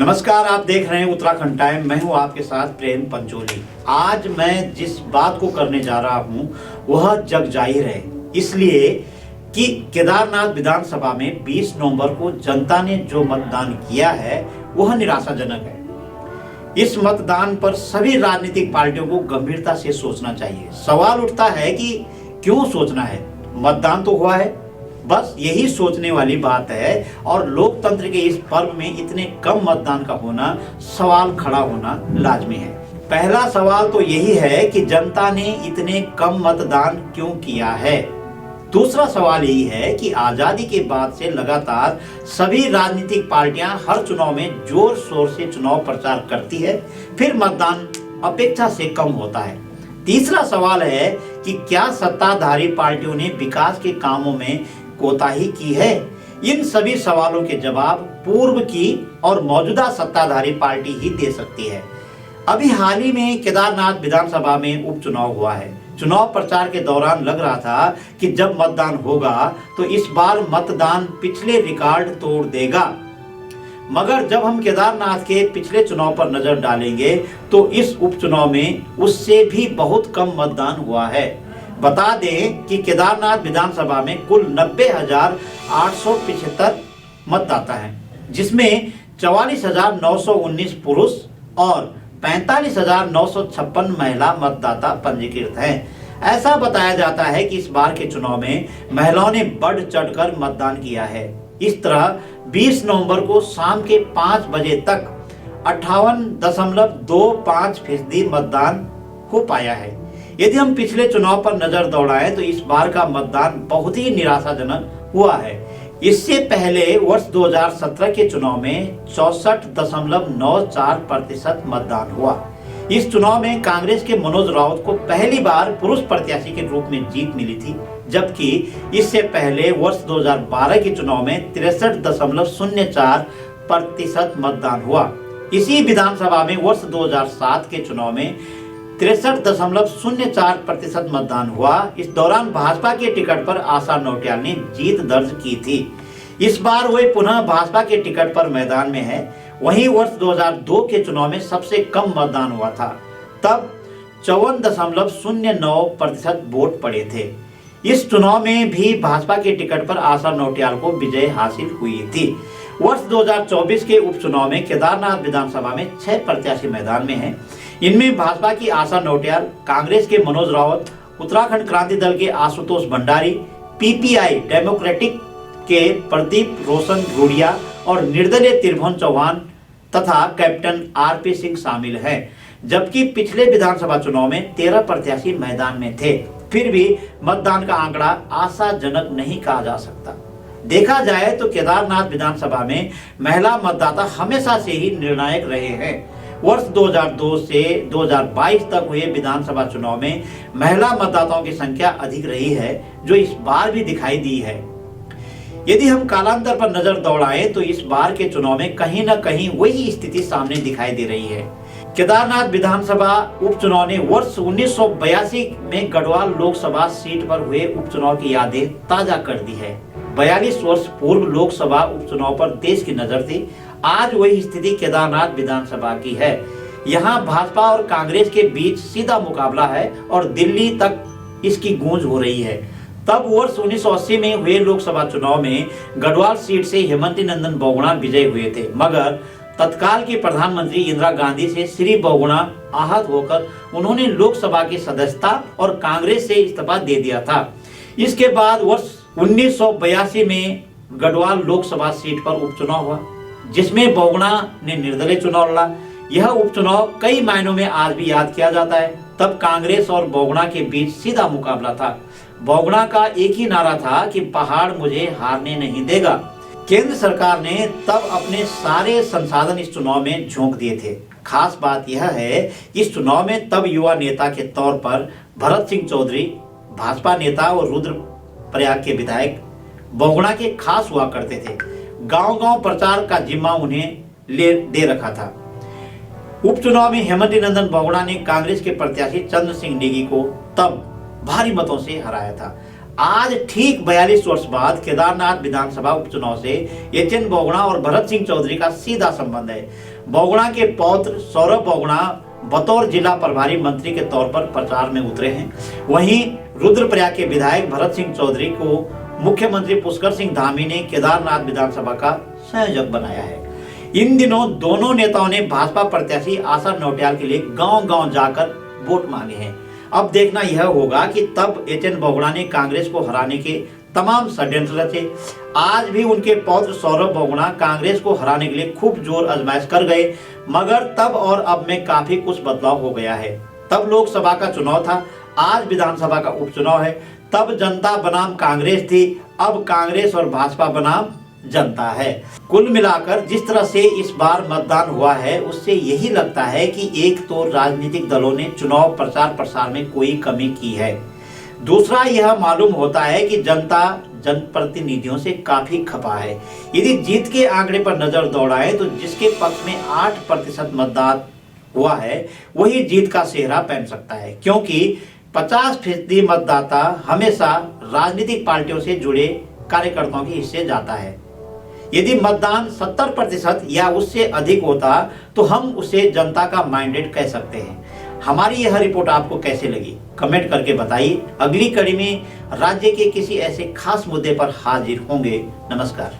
नमस्कार, आप देख रहे हैं उत्तराखंड टाइम। मैं हूं आपके साथ प्रेम पंचोली। आज मैं जिस बात को करने जा रहा हूं वह जग जाहिर है, इसलिए कि केदारनाथ विधानसभा में 20 नवंबर को जनता ने जो मतदान किया है वह निराशाजनक है। इस मतदान पर सभी राजनीतिक पार्टियों को गंभीरता से सोचना चाहिए। सवाल उठता है कि क्यों सोचना है? मतदान तो हुआ है, बस यही सोचने वाली बात है। और लोकतंत्र के इस पर्व में इतने कम मतदान का होना, सवाल खड़ा होना लाजमी है। पहला सवाल तो यही है कि जनता ने इतने कम मतदान क्यों किया है। दूसरा सवाल यही है कि आजादी के बाद से लगातार सभी राजनीतिक पार्टियां हर चुनाव में जोर शोर से चुनाव प्रचार करती है, फिर मतदान अपेक्षा से कम होता है। तीसरा सवाल है कि क्या सत्ताधारी पार्टियों ने विकास के कामों में कोताही की है? इन सभी सवालों के जवाब पूर्व की और मौजूदा सत्ताधारी पार्टी ही दे सकती है। अभी हाल ही में केदारनाथ विधानसभा में उपचुनाव हुआ है। चुनाव प्रचार के दौरान लग रहा था कि जब मतदान होगा तो इस बार मतदान पिछले रिकॉर्ड तोड़ देगा, मगर जब हम केदारनाथ के पिछले चुनाव पर नजर डालेंगे तो इस उपचुनाव में उससे भी बहुत कम मतदान हुआ है। बता दें कि केदारनाथ विधानसभा में कुल 90,875 मतदाता हैं, जिसमें 44,919 पुरुष और 45,956 महिला मतदाता पंजीकृत हैं। ऐसा बताया जाता है कि इस बार के चुनाव में महिलाओं ने बढ़ चढ़कर मतदान किया है। इस तरह 20 नवंबर को शाम के 5 बजे तक 58.25% मतदान हो पाया है। यदि हम पिछले चुनाव पर नजर दौड़ाएं तो इस बार का मतदान बहुत ही निराशाजनक हुआ है। इससे पहले वर्ष 2017 के चुनाव में 64.94% मतदान हुआ। इस चुनाव में कांग्रेस के मनोज राउत को पहली बार पुरुष प्रत्याशी के रूप में जीत मिली थी, जबकि इससे पहले वर्ष 2012 के चुनाव में 63.04% मतदान हुआ। इसी विधानसभा में वर्ष 2007 के चुनाव में 63.04% मतदान हुआ। इस दौरान भाजपा के टिकट पर आशा नौटियाल ने जीत दर्ज की थी। इस बार वे पुनः भाजपा के टिकट पर मैदान में है। वहीं वर्ष 2002 के चुनाव में सबसे कम मतदान हुआ था, तब 54.09% वोट पड़े थे। इस चुनाव में भी भाजपा के टिकट पर आशा नौटियाल को विजय हासिल हुई थी। वर्ष 2024 के उपचुनाव में केदारनाथ विधानसभा में 6 प्रत्याशी मैदान में हैं। इनमें भाजपा की आशा नौटियाल, कांग्रेस के मनोज रावत, उत्तराखंड क्रांति दल के आशुतोष भंडारी, पीपीआई डेमोक्रेटिक के प्रदीप रोशन घोड़िया और निर्दलीय त्रिभुवन चौहान तथा कैप्टन आरपी सिंह शामिल हैं। जबकि पिछले विधानसभा चुनाव में 13 प्रत्याशी मैदान में थे। फिर भी मतदान का आंकड़ा आशाजनक नहीं कहा जा सकता। देखा जाए तो केदारनाथ विधानसभा में महिला मतदाता हमेशा से ही निर्णायक रहे हैं। वर्ष 2002 से 2022 तक हुए विधानसभा चुनाव में महिला मतदाताओं की संख्या अधिक रही है, जो इस बार भी दिखाई दी है। यदि हम कालांतर पर नजर दौड़ाएं तो इस बार के चुनाव में कहीं न कहीं वही स्थिति सामने दिखाई दे रही है। केदारनाथ विधानसभा उपचुनाव ने वर्ष 1982 में गढ़वाल लोकसभा सीट पर हुए उपचुनाव की यादें ताजा कर दी है। 42 वर्ष पूर्व लोकसभा उपचुनाव पर देश की नजर थी। आज वही स्थिति केदारनाथ विधानसभा की है। यहाँ भाजपा और कांग्रेस के बीच सीधा मुकाबला है और दिल्ली तक इसकी गूंज हो रही है। तब वर्ष 1980 में हुए लोकसभा चुनाव में गढ़वाल सीट से हेमंती नंदन बहुगुणा विजयी हुए थे, मगर तत्काल की प्रधानमंत्री इंदिरा गांधी से श्री बहुगुणा आहत होकर उन्होंने लोकसभा की सदस्यता और कांग्रेस से इस्तीफा दे दिया था। इसके बाद वर्ष 1982 में गढ़वाल लोकसभा सीट पर उपचुनाव हुआ, जिसमें बहुगुणा ने निर्दलीय चुनाव लड़ा। यह उपचुनाव कई मायनों में आज भी याद किया जाता है। तब कांग्रेस और बहुगुणा के बीच सीधा मुकाबला था। बहुगुणा का एक ही नारा था कि पहाड़ मुझे हारने नहीं देगा। केंद्र सरकार ने तब अपने सारे संसाधन इस चुनाव में झोंक दिए थे। खास बात यह है कि इस चुनाव में तब युवा नेता के तौर पर भरत सिंह चौधरी, भाजपा नेता और रुद्रप्रयाग के विधायक बहुगुणा के खास हुआ करते थे। गांव-गांव प्रचार का जिम्मा उन्हें दे रखा था। उपचुनाव में हेमंती नंदन बहुगुणा ने कांग्रेस के प्रत्याशी चंद्र सिंह नेगी को तब भारी मतों से हराया था। आज ठीक 42 वर्ष बाद केदारनाथ विधानसभा उपचुनाव से एच एन बहुगुणा और भरत सिंह चौधरी का सीधा संबंध है। बोगड़ा के पौत्र सौरभ बोगड़ा बतौर जिला प्रभारी मंत्री के तौर पर प्रचार में उतरे हैं। वहीं रुद्रप्रयाग के विधायक भरत सिंह चौधरी को मुख्यमंत्री पुष्कर सिंह धामी ने केदारनाथ विधानसभा का संयोजक बनाया है। इन दिनों दोनों नेताओं ने भाजपा प्रत्याशी आशा नौटियाल के लिए गांव-गांव जाकर वोट मांगे हैं। अब देखना यह होगा कि तब एचएन बोगड़ा ने कांग्रेस को हराने के तमाम षड्यंत्र रचे। आज भी उनके पौत्र सौरभ बोगड़ा कांग्रेस को हराने के लिए खूब जोर आजमाइश कर गए, मगर तब और अब में काफी कुछ बदलाव हो गया है। तब लोकसभा का चुनाव था, आज विधानसभा का उपचुनाव है। तब जनता बनाम कांग्रेस थी, अब कांग्रेस और भाजपा बनाम जनता है। कुल मिलाकर जिस तरह से इस बार मतदान हुआ है, उससे यही लगता है कि एक तो राजनीतिक दलों ने चुनाव प्रचार प्रसार में कोई कमी की है, दूसरा यह मालूम होता है कि जनता जनप्रतिनिधियों से काफी खपा है। यदि जीत के आंकड़े पर नजर दौड़ाएं तो जिसके पक्ष में 8% मतदान हुआ है वही जीत का सेहरा पहन सकता है, क्योंकि 50% मतदाता हमेशा राजनीतिक पार्टियों से जुड़े कार्यकर्ताओं के हिस्से जाता है। यदि मतदान 70% या उससे अधिक होता तो हम उसे जनता का मैंडेट कह सकते हैं। हमारी यह रिपोर्ट आपको कैसे लगी, कमेंट करके बताइए। अगली कड़ी में राज्य के किसी ऐसे खास मुद्दे पर हाजिर होंगे। नमस्कार।